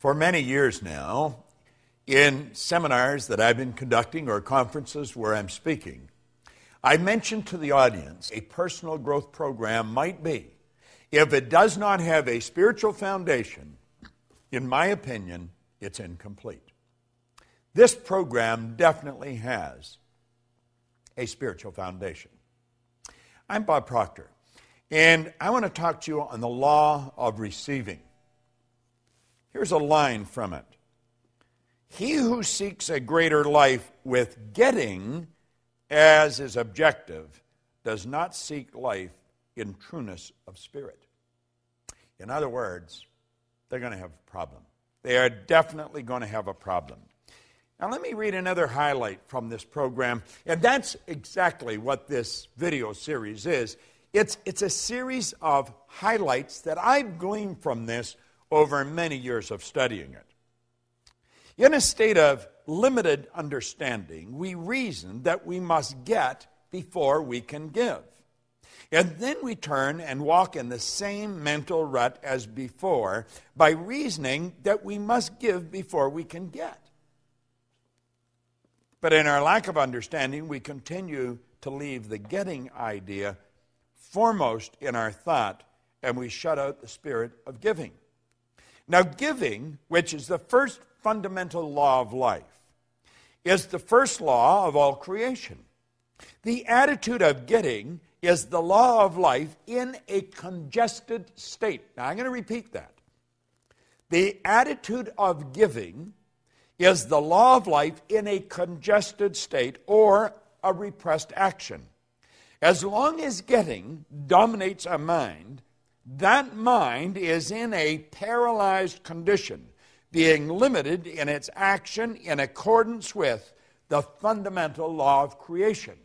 For many years now, in seminars that I've been conducting or conferences where I'm speaking, I mentioned to the audience a personal growth program might be, if it does not have a spiritual foundation, in my opinion, it's incomplete. This program definitely has a spiritual foundation. I'm Bob Proctor, and I want to talk to you on the law of receiving. Here's a line from it. He who seeks a greater life with getting as his objective does not seek life in trueness of spirit. In other words, they're going to have a problem. They are definitely going to have a problem. Now let me read another highlight from this program, and that's exactly what this video series is. It's a series of highlights that I've gleaned from this over many years of studying it. In a state of limited understanding, we reason that we must get before we can give. And then we turn and walk in the same mental rut as before by reasoning that we must give before we can get. But in our lack of understanding, we continue to leave the getting idea foremost in our thought, and we shut out the spirit of giving. Now, giving, which is the first fundamental law of life, is the first law of all creation. The attitude of getting is the law of life in a congested state. Now, I'm going to repeat that. The attitude of giving is the law of life in a congested state or a repressed action. As long as getting dominates a mind, that mind is in a paralyzed condition, being limited in its action in accordance with the fundamental law of creation.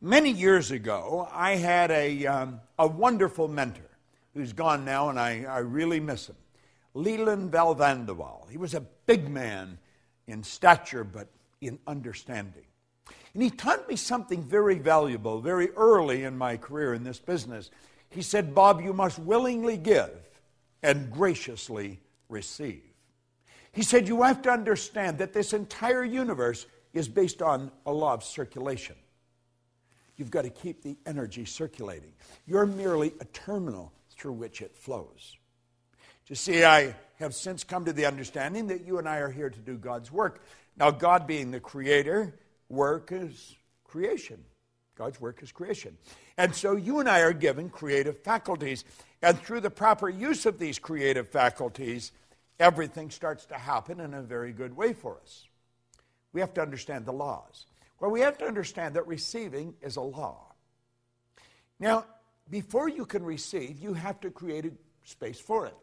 Many years ago, I had a wonderful mentor who's gone now, and I really miss him. Leland Valvandewaal. He was a big man in stature, but in understanding. And he taught me something very valuable very early in my career in this business. He said, Bob, you must willingly give and graciously receive. He said, you have to understand that this entire universe is based on a law of circulation. You've got to keep the energy circulating. You're merely a terminal through which it flows. You see, I have since come to the understanding that you and I are here to do God's work. Now, God being the creator, work is creation. God's work is creation. And so you and I are given creative faculties. And through the proper use of these creative faculties, everything starts to happen in a very good way for us. We have to understand the laws. Well, we have to understand that receiving is a law. Now, before you can receive, you have to create a space for it.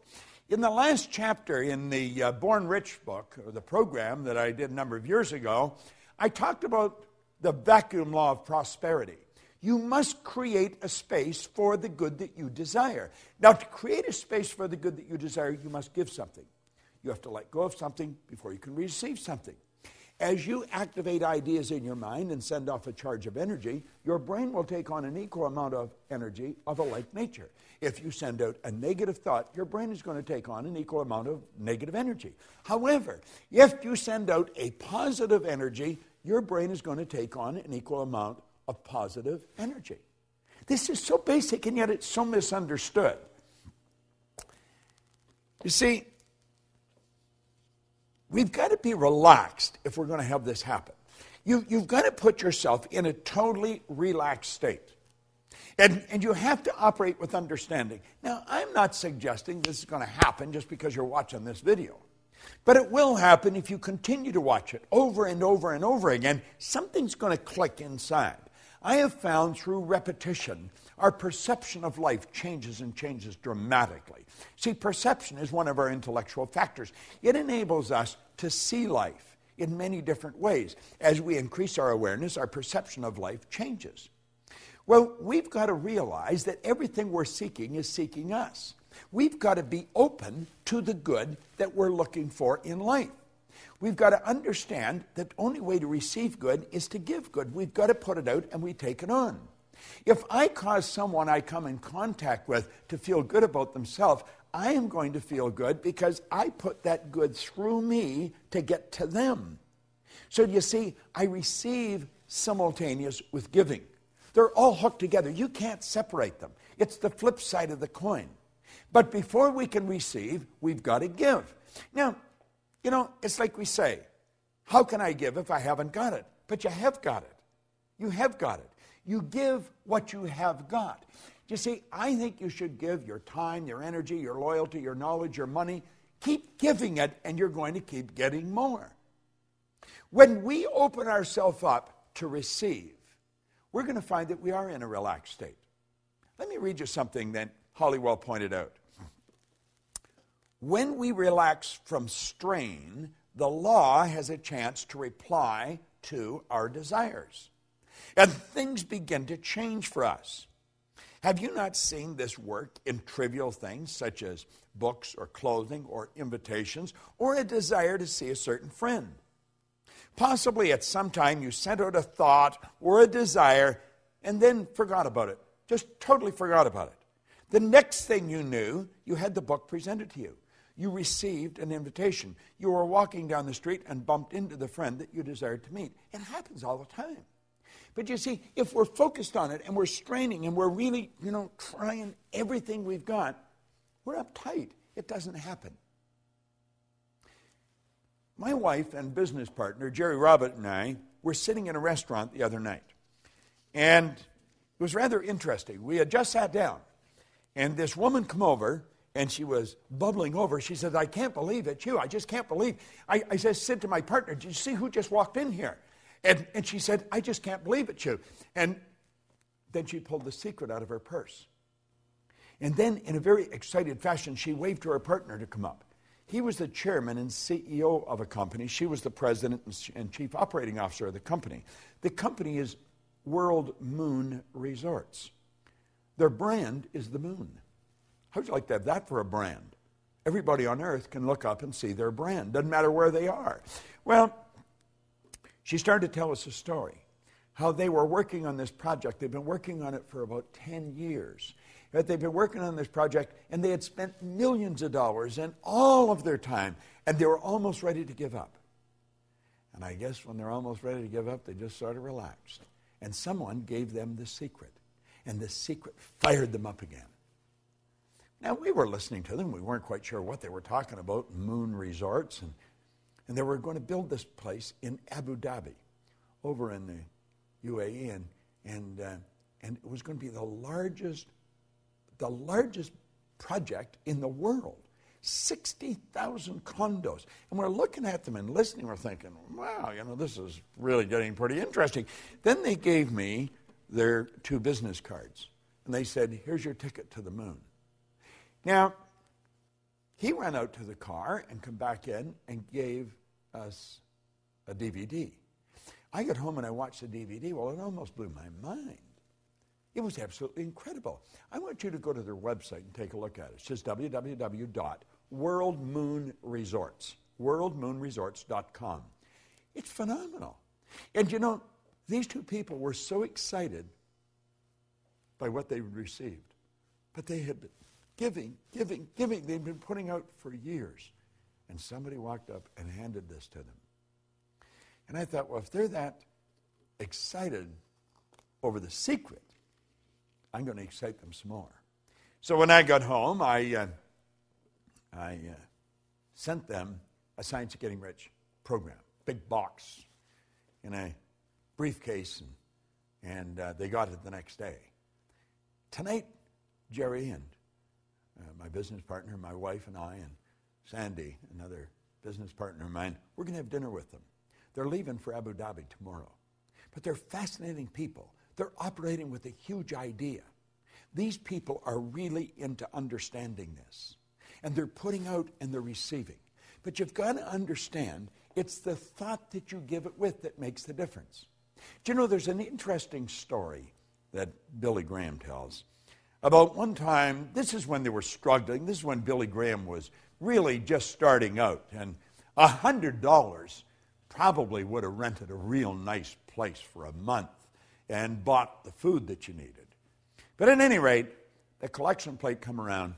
In the last chapter in the Born Rich book, or the program that I did a number of years ago, I talked about the vacuum law of prosperity. You must create a space for the good that you desire. Now, to create a space for the good that you desire, you must give something. You have to let go of something before you can receive something. As you activate ideas in your mind and send off a charge of energy, your brain will take on an equal amount of energy of a like nature. If you send out a negative thought, your brain is going to take on an equal amount of negative energy. However, if you send out a positive energy, your brain is going to take on an equal amount of positive energy. This is so basic, and yet it's so misunderstood. You see, we've got to be relaxed if we're going to have this happen. You've got to put yourself in a totally relaxed state. And you have to operate with understanding. Now, I'm not suggesting this is going to happen just because you're watching this video. But it will happen if you continue to watch it over and over and over again. Something's going to click inside. I have found through repetition, our perception of life changes and changes dramatically. See, perception is one of our intellectual factors. It enables us to see life in many different ways. As we increase our awareness, our perception of life changes. Well, we've got to realize that everything we're seeking is seeking us. We've got to be open to the good that we're looking for in life. We've got to understand that the only way to receive good is to give good. We've got to put it out and we take it on. If I cause someone I come in contact with to feel good about themselves, I am going to feel good because I put that good through me to get to them. So you see, I receive simultaneous with giving. They're all hooked together. You can't separate them. It's the flip side of the coin. But before we can receive, we've got to give. Now, you know, it's like we say, how can I give if I haven't got it? But you have got it. You have got it. You give what you have got. You see, I think you should give your time, your energy, your loyalty, your knowledge, your money. Keep giving it, and you're going to keep getting more. When we open ourselves up to receive, we're going to find that we are in a relaxed state. Let me read you something that Hollywell pointed out. When we relax from strain, the law has a chance to reply to our desires. And things begin to change for us. Have you not seen this work in trivial things such as books or clothing or invitations or a desire to see a certain friend? Possibly at some time you sent out a thought or a desire and then forgot about it. Just totally forgot about it. The next thing you knew, you had the book presented to you. You received an invitation. You were walking down the street and bumped into the friend that you desired to meet. It happens all the time. But you see, if we're focused on it and we're straining and we're really, trying everything we've got, we're uptight. It doesn't happen. My wife and business partner, Jerry Robert, and I were sitting in a restaurant the other night. And it was rather interesting. We had just sat down. And this woman came over, and she was bubbling over. She said, I can't believe it's you. I just can't believe. I said to my partner, did you see who just walked in here? And she said, I just can't believe it's you. And then she pulled the secret out of her purse. And then, in a very excited fashion, she waved to her partner to come up. He was the chairman and CEO of a company. She was the president and chief operating officer of the company. The company is World Moon Resorts. Their brand is the moon. How'd you like to have that for a brand? Everybody on earth can look up and see their brand. Doesn't matter where they are. Well, she started to tell us a story, how they were working on this project. They've been working on it for about 10 years. But they've been working on this project, and they had spent millions of dollars and all of their time, and they were almost ready to give up. And I guess when they're almost ready to give up, they just sort of relaxed. And someone gave them the secret, and the secret fired them up again. Now, we were listening to them. We weren't quite sure what they were talking about, Moon Resorts, and they were going to build this place in Abu Dhabi, over in the UAE, and it was going to be the largest project in the world. 60,000 condos. And we're looking at them and listening. We're thinking, wow, this is really getting pretty interesting. Then they gave me their 2 business cards. And they said, here's your ticket to the moon. Now, he ran out to the car and come back in and gave us a DVD. I got home and I watched the DVD. Well, it almost blew my mind. It was absolutely incredible. I want you to go to their website and take a look at it. It's just www.worldmoonresorts, worldmoonresorts.com. It's phenomenal. And these 2 people were so excited by what they received. But they had been giving. They'd been putting out for years. And somebody walked up and handed this to them. And I thought, well, if they're that excited over the secret, I'm going to excite them some more. So when I got home, I sent them a Science of Getting Rich program, big box in a briefcase, and they got it the next day. Tonight, Jerry and my business partner, my wife and I, and Sandy, another business partner of mine, we're going to have dinner with them. They're leaving for Abu Dhabi tomorrow. But they're fascinating people. They're operating with a huge idea. These people are really into understanding this. And they're putting out and they're receiving. But you've got to understand, it's the thought that you give it with that makes the difference. Do you know, there's an interesting story that Billy Graham tells about one time. This is when they were struggling. This is when Billy Graham was really just starting out. And $100 probably would have rented a real nice place for a month and bought the food that you needed. But at any rate, the collection plate come around,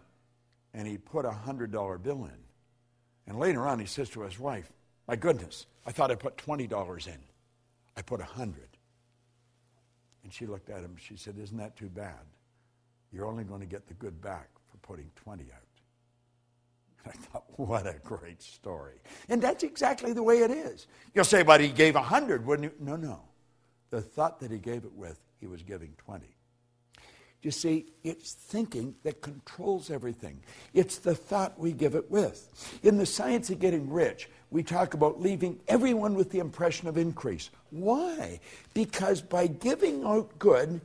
and he put a $100 bill in. And later on, he says to his wife, my goodness, I thought I put $20 in. I put 100. And she looked at him, she said, isn't that too bad? You're only going to get the good back for putting 20 out. And I thought, what a great story. And that's exactly the way it is. You'll say, but he gave 100, wouldn't you? No, no. The thought that he gave it with, he was giving 20. You see, it's thinking that controls everything. It's the thought we give it with. In the science of getting rich, we talk about leaving everyone with the impression of increase. Why? Because by giving out good,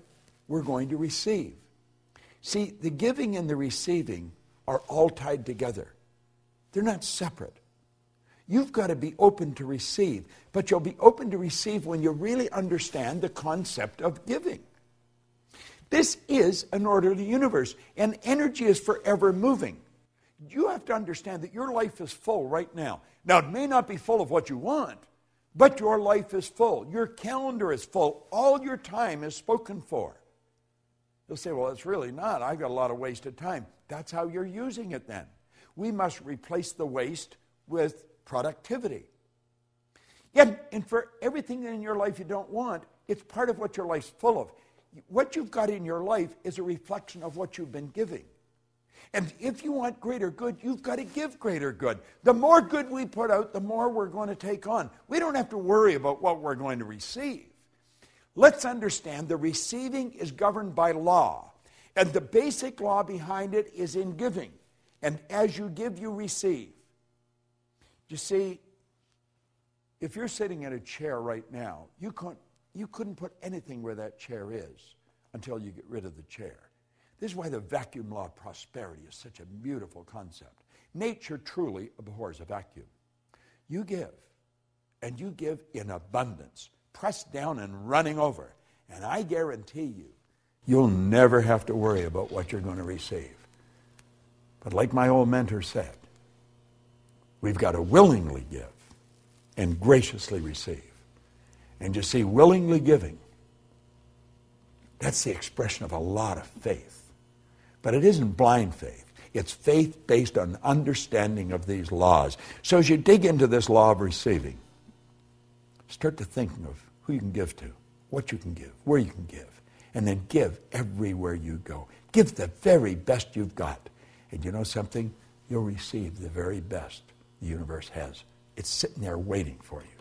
we're going to receive. See, the giving and the receiving are all tied together. They're not separate. You've got to be open to receive, but you'll be open to receive when you really understand the concept of giving. This is an orderly universe, and energy is forever moving. You have to understand that your life is full right now. Now, it may not be full of what you want, but your life is full. Your calendar is full. All your time is spoken for. You'll say, well, it's really not. I've got a lot of wasted time. That's how you're using it then. We must replace the waste with productivity. And for everything in your life you don't want, it's part of what your life's full of. What you've got in your life is a reflection of what you've been giving. And if you want greater good, you've got to give greater good. The more good we put out, the more we're going to take on. We don't have to worry about what we're going to receive. Let's understand the receiving is governed by law. And the basic law behind it is in giving. And as you give, you receive. You see, if you're sitting in a chair right now, you couldn't put anything where that chair is until you get rid of the chair. This is why the vacuum law of prosperity is such a beautiful concept. Nature truly abhors a vacuum. You give, and you give in abundance, pressed down and running over. And I guarantee you, you'll never have to worry about what you're going to receive. But like my old mentor said, we've got to willingly give and graciously receive. And you see, willingly giving, that's the expression of a lot of faith. But it isn't blind faith. It's faith based on understanding of these laws. So as you dig into this law of receiving, start to thinking of who you can give to, what you can give, where you can give, and then give everywhere you go. Give the very best you've got. And you know something? You'll receive the very best the universe has. It's sitting there waiting for you.